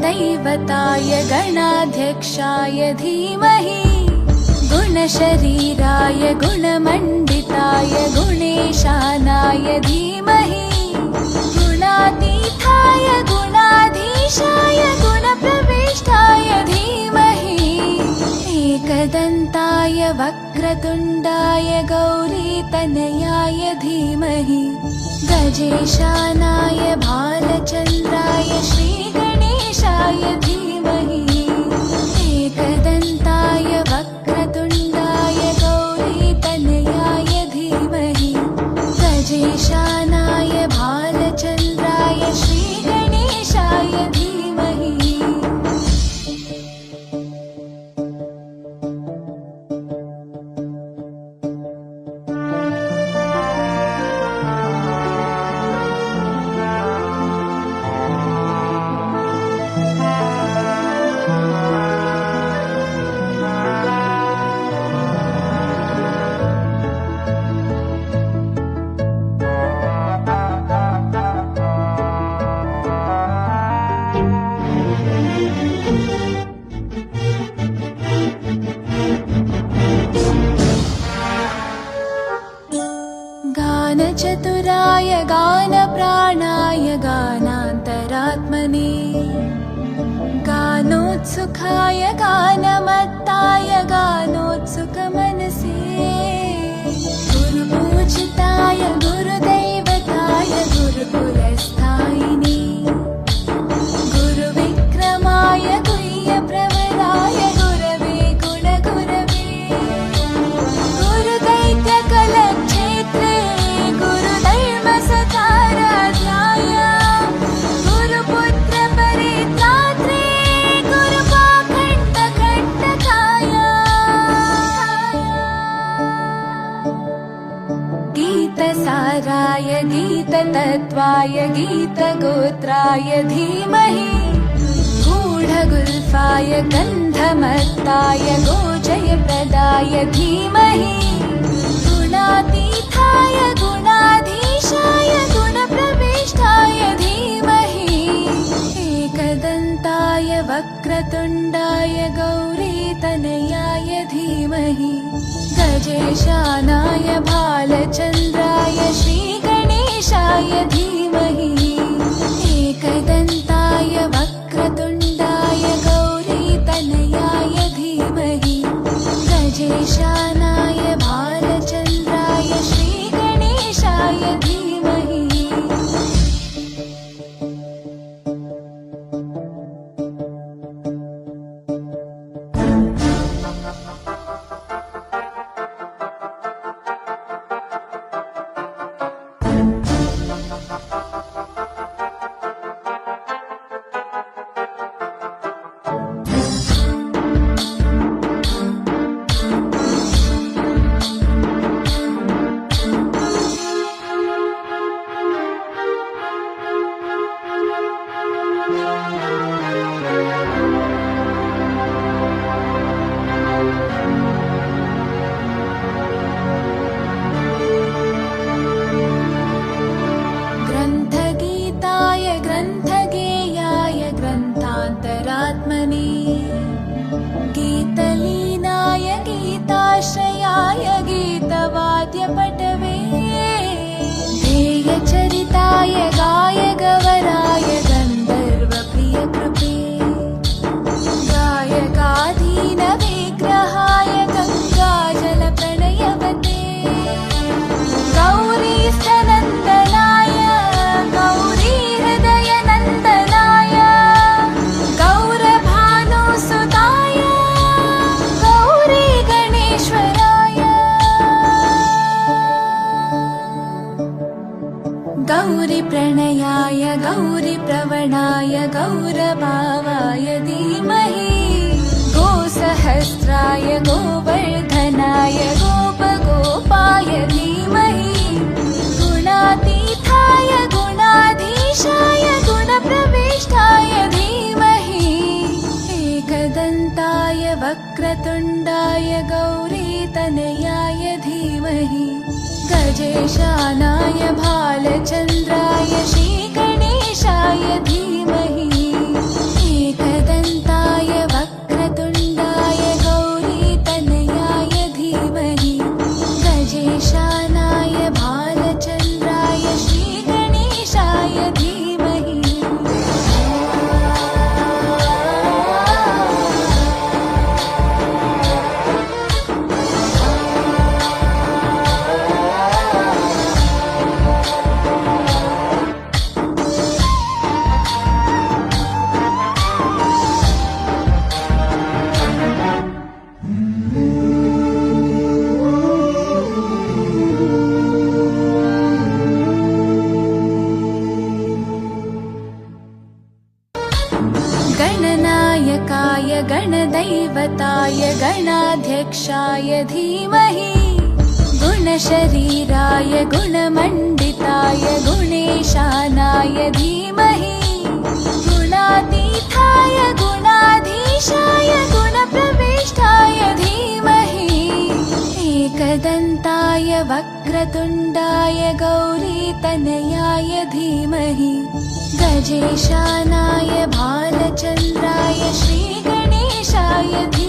गुरुदैवताय गणाध्यक्षाय धीमहि गुणशरीराय गुणमण्डिताय गुणेशानाय धीमहि गुणातीताय गुणाधीशाय गुणप्रविष्टाय धीमहि एकदन्ताय वक्रतुण्डाय गौरीतनयाय धीमहि गजेशानाय भालचन्द्राय श्रीगणेशाय धीमहि एकदन्ताय वक्रतुण्डाय गौरीतनयाय धीमहि गजेशानाय भालचन्द्राय श्रीगणेशाय धीमहि। गानचतुराय गानप्राणाय गानान्तरात्मने गानोत्सुकाय गानमत्ताय गानोत्सुकमनसे गुरुपूजिताय गुरुदैवताय गुरुकुलस्थायिने गुरुविक्रमाय गुह्यप्रवराय गुरवे गुणगुरवे गुरुदैत्यकलक्षेत्रे गुरुधर्मसकाराध्याय गुरुपुत्रपरित्रात्रे गुरुपाखण्डकण्टकाय गीतसाराय गीततत्त्वाय गीतगोत्राय धीमहि गूढगुल्फाय गन्धमत्ताय गोजयप्रदाय धीमहि गुणातीताय गुणाधीशाय गुणप्रविष्टाय धीमहि एकदन्ताय वक्रतुण्डाय गौरीतनयाय धीमहि गजेशानाय भालचन्द्राय श्रीगणेशाय धीमहि एकदन्ताय वक्रतुण्डाय गौरीतनयाय धीमहि गजेशानाय भालचन्द्राय श्रीगणेशाय धीमहि। ग्रन्थगीताय ग्रन्थगेयाय ग्रन्थान्तरात्मने गीतलीनाय गीताश्रयाय गीतवाद्यपटवे ध्येयचरिताय गायगवराय गन्धर्वप्रियकृपे गायकाधीनविग्रहाय गङ्गाजलप्रणयवते गौरीस्थनन्दनाय गौरीहृदयनन्दनाय गौरभानुसुताय गौरीगणेश्वराय गौरीप्रणयाय गौरीप्रवणाय गौरभावाय धीमहि गोसहस्राय गोवर्धनाय गोपगोपाय धीमहि गुणातीताय गुणाधीशाय गुणप्रविष्टाय धीमहि एकदन्ताय वक्रतुण्डाय गौरीतनयाय धीमहि गजेशानाय भालचन्द्राय श्रीगणेशाय धीमहि गुणदैवताय गणाध्यक्षाय धीमहि गुणशरीराय गुणमण्डिताय गुणेशानाय धीमहि गुणातीताय गुणाधीशाय गुणप्रविष्टाय धीमहि एकदन्ताय वक्रतुण्डाय गौरीतनयाय धीमहि गजेशानाय भालचन्द्राय श्रीगणेशाय धीमहि